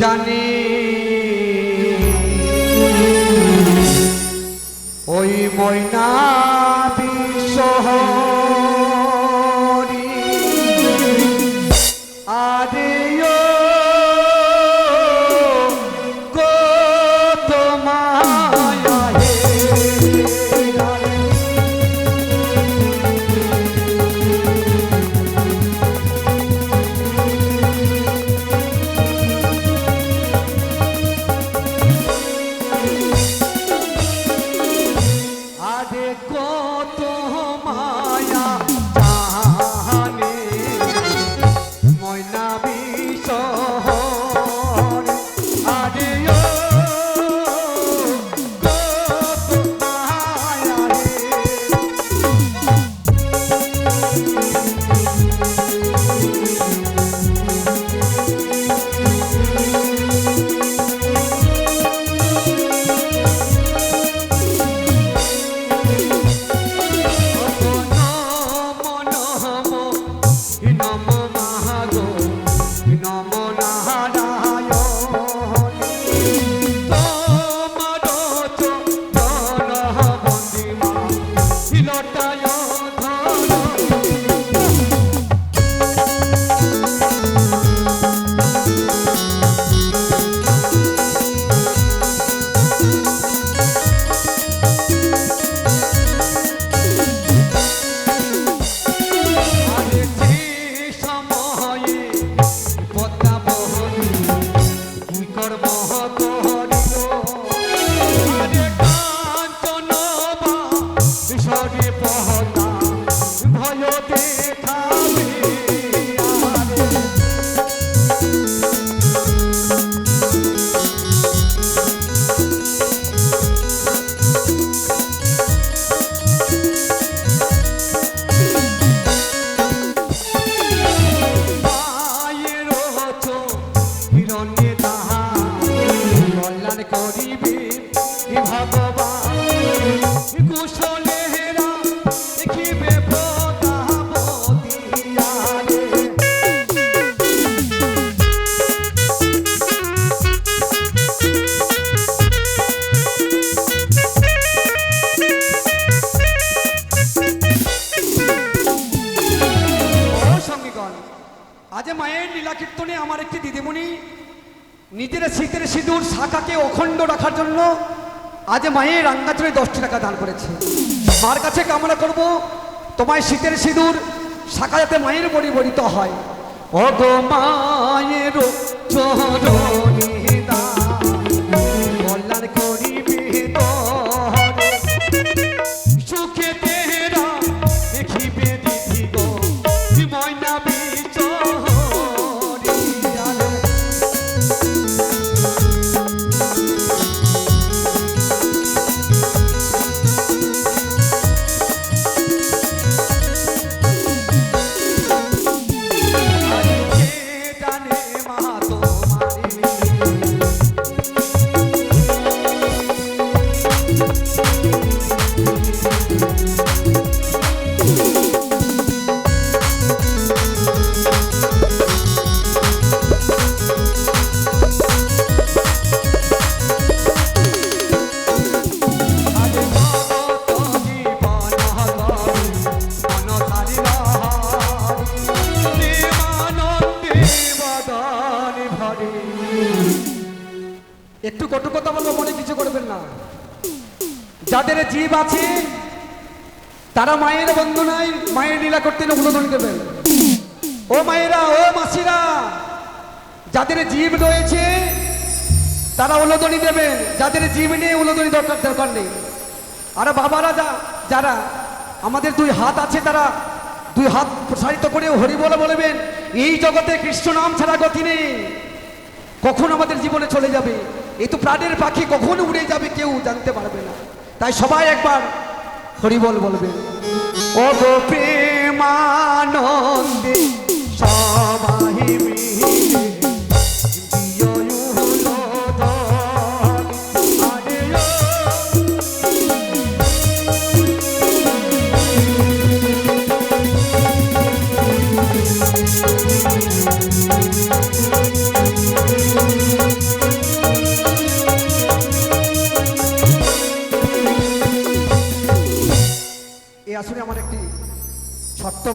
জানি ওই ময়না বিশ্বহরি আরে আজ মায়ের লীলা কীর্তনে আমার একটি দিদিমণি নিজের শীতের সিঁদুর শাখাকে অখণ্ড রাখার জন্য আজ মায়ের রাঙ্গাচুরে 10টি টাকা দান করেছে। মার কাছে কামনা করব তোমায় শীতের সিঁদুর শাখা যাতে মায়ের পরিবর্তিত হয়। ও গো মায়ের চরণে কল্যাণ করিবে সুখে তেরা দেখিবে দিদি গো ময়না একটু কটু কথা বলবো, মনে কিছু করবেন না। যাদের জীব আছে তারা মায়ের বন্দনায় মায়ের লীলা করতে উলুধ্বনি দেবেন। ও মায়েরা, ও মাসিরা, যাদের জীব রয়েছে তারা উলুধ্বনি দেবেন। যাদের জীব নেই উলুধ্বনি দরকার নেই। আর বাবারা যারা আমাদের 2 হাত আছে তারা 2 হাত প্রসারিত করে হরি বলে বলবেন। এই জগতে কৃষ্ণ নাম ছাড়া গতি নেই। কখন আমাদের জীবনে চলে যাবে, এই তো প্রাণের পাখি, কখন উড়ে যাবে কেউ জানতে পারবে না। তাই সবাই একবার হরিবল বলবেন। ও গো প্রেমানন্দে সবাই মিলে এই আসনে আমার একটি ছোট্ট